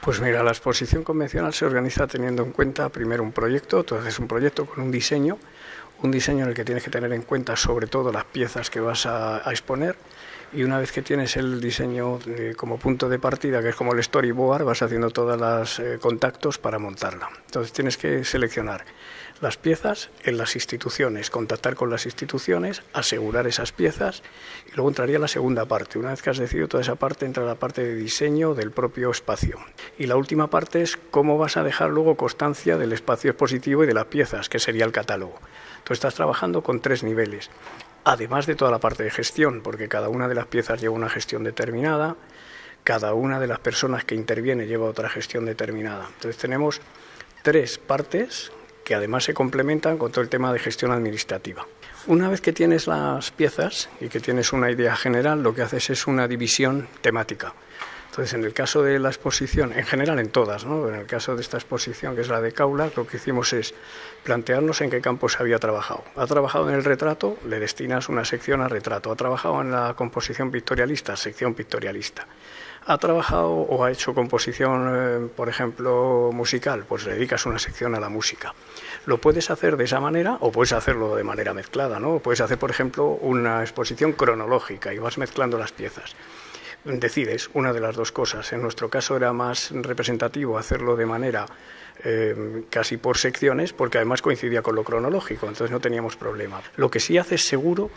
Pues mira, la exposición convencional se organiza teniendo en cuenta primero un proyecto. Tú haces un proyecto con un diseño en el que tienes que tener en cuenta sobre todo las piezas que vas a exponer, y una vez que tienes el diseño como punto de partida, que es como el storyboard, vas haciendo todos los contactos para montarla. Entonces tienes que seleccionar las piezas en las instituciones, contactar con las instituciones, asegurar esas piezas, y luego entraría la segunda parte. Una vez que has decidido toda esa parte, entra la parte de diseño del propio espacio. Y la última parte es cómo vas a dejar luego constancia del espacio expositivo y de las piezas, que sería el catálogo. Tú estás trabajando con 3 niveles, además de toda la parte de gestión, porque cada una de las piezas lleva una gestión determinada, cada una de las personas que interviene lleva otra gestión determinada. Entonces tenemos 3 partes que además se complementan con todo el tema de gestión administrativa. Una vez que tienes las piezas y que tienes una idea general, lo que haces es una división temática. Entonces, en el caso de la exposición, en general en todas, ¿no? En el caso de esta exposición, que es la de Kaula, lo que hicimos es plantearnos en qué campo se había trabajado. Ha trabajado en el retrato, le destinas una sección al retrato. Ha trabajado en la composición pictorialista, sección pictorialista. Ha trabajado o ha hecho composición, por ejemplo, musical, pues le dedicas una sección a la música. Lo puedes hacer de esa manera o puedes hacerlo de manera mezclada, ¿no? Puedes hacer, por ejemplo, una exposición cronológica y vas mezclando las piezas. Decides una de las dos cosas. En nuestro caso era más representativo hacerlo de manera casi por secciones, porque además coincidía con lo cronológico, entonces no teníamos problema. Lo que sí haces seguro,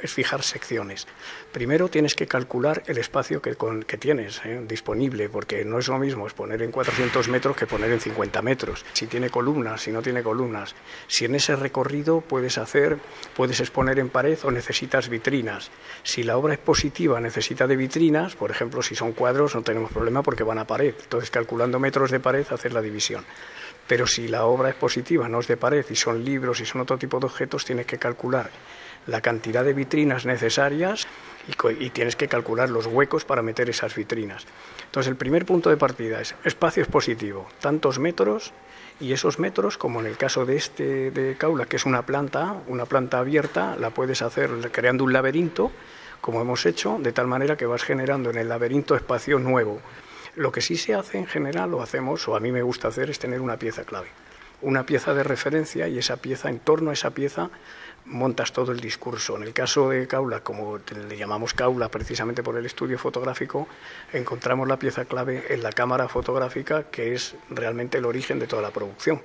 es fijar secciones. Primero tienes que calcular el espacio que tienes disponible, porque no es lo mismo exponer en 400 metros que poner en 50 metros. Si tiene columnas, si no tiene columnas. Si en ese recorrido puedes exponer en pared o necesitas vitrinas. Si la obra expositiva necesita de vitrinas, por ejemplo, si son cuadros no tenemos problema porque van a pared. Entonces, calculando metros de pared, hacer la división. Pero si la obra expositiva no es de pared y son libros y son otro tipo de objetos, tienes que calcular la cantidad de vitrinas necesarias y tienes que calcular los huecos para meter esas vitrinas. Entonces, el primer punto de partida es espacio expositivo, tantos metros, y esos metros, como en el caso de Kaula, que es una planta abierta, la puedes hacer creando un laberinto, como hemos hecho, de tal manera que vas generando en el laberinto espacio nuevo. Lo que sí se hace en general, lo hacemos, o a mí me gusta hacer, es tener una pieza clave, una pieza de referencia, y esa pieza, en torno a esa pieza, montas todo el discurso. En el caso de Kaula, como le llamamos Kaula precisamente por el estudio fotográfico, encontramos la pieza clave en la cámara fotográfica, que es realmente el origen de toda la producción.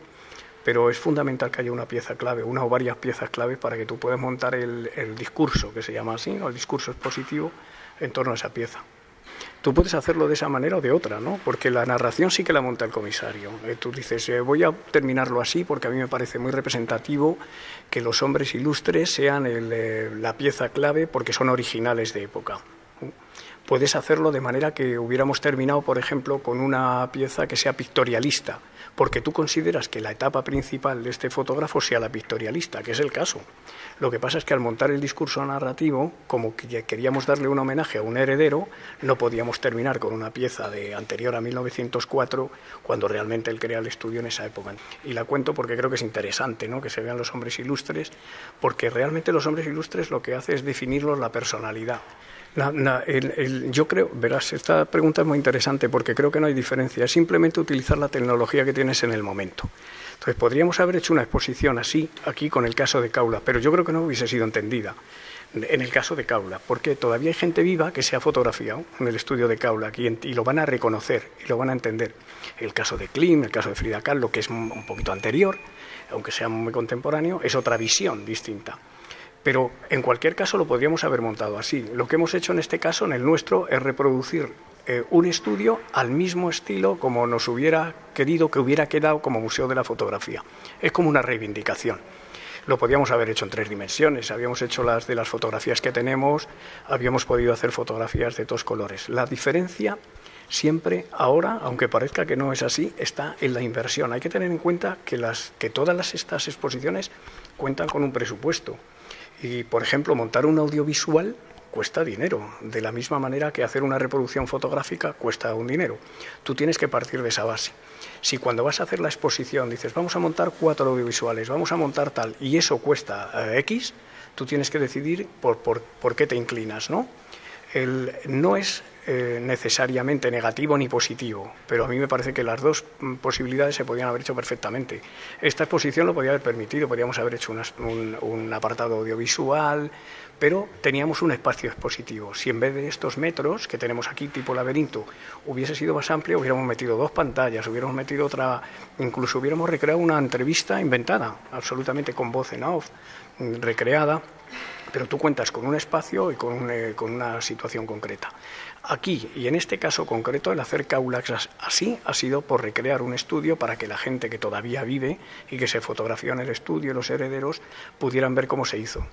Pero es fundamental que haya una pieza clave, una o varias piezas claves, para que tú puedas montar el discurso, que se llama así, ¿no? El discurso expositivo en torno a esa pieza. Tú puedes hacerlo de esa manera o de otra, ¿no? Porque la narración sí que la monta el comisario. Tú dices, voy a terminarlo así porque a mí me parece muy representativo que los hombres ilustres sean la pieza clave porque son originales de época. Puedes hacerlo de manera que hubiéramos terminado, por ejemplo, con una pieza que sea pictorialista, porque tú consideras que la etapa principal de este fotógrafo sea la pictorialista, que es el caso. Lo que pasa es que al montar el discurso narrativo, como que queríamos darle un homenaje a un heredero, no podíamos terminar con una pieza anterior a 1904, cuando realmente él crea el estudio en esa época. Y la cuento porque creo que es interesante, ¿no?, que se vean los hombres ilustres, porque realmente los hombres ilustres lo que hace es definirlos la personalidad. Yo creo, verás, esta pregunta es muy interesante porque creo que no hay diferencia, es simplemente utilizar la tecnología que tienes en el momento. Entonces, podríamos haber hecho una exposición así, aquí con el caso de Kaula, pero yo creo que no hubiese sido entendida en el caso de Kaula, porque todavía hay gente viva que se ha fotografiado en el estudio de Kaula aquí, y lo van a reconocer y lo van a entender. El caso de Klim, el caso de Frida Kahlo, que es un poquito anterior, aunque sea muy contemporáneo, es otra visión distinta. Pero en cualquier caso lo podríamos haber montado así. Lo que hemos hecho en este caso, en el nuestro, es reproducir un estudio al mismo estilo como nos hubiera querido que hubiera quedado como Museo de la Fotografía. Es como una reivindicación. Lo podíamos haber hecho en 3 dimensiones, habíamos hecho las de las fotografías que tenemos, habíamos podido hacer fotografías de todos colores. La diferencia siempre, ahora, aunque parezca que no es así, está en la inversión. Hay que tener en cuenta que todas estas exposiciones cuentan con un presupuesto. Y, por ejemplo, montar un audiovisual cuesta dinero, de la misma manera que hacer una reproducción fotográfica cuesta un dinero. Tú tienes que partir de esa base. Si cuando vas a hacer la exposición dices, vamos a montar 4 audiovisuales, vamos a montar tal, y eso cuesta X, tú tienes que decidir por qué te inclinas, ¿no? No es necesariamente negativo ni positivo, pero a mí me parece que las dos posibilidades se podían haber hecho perfectamente. Esta exposición lo podía haber permitido, podíamos haber hecho un apartado audiovisual, pero teníamos un espacio expositivo. Si en vez de estos metros que tenemos aquí tipo laberinto hubiese sido más amplio, hubiéramos metido 2 pantallas, hubiéramos metido otra, incluso hubiéramos recreado una entrevista inventada, absolutamente con voz en off, recreada, pero tú cuentas con un espacio y con una situación concreta. Aquí, y en este caso concreto, el hacer Kaulax así ha sido por recrear un estudio para que la gente que todavía vive y que se fotografió en el estudio, los herederos, pudieran ver cómo se hizo.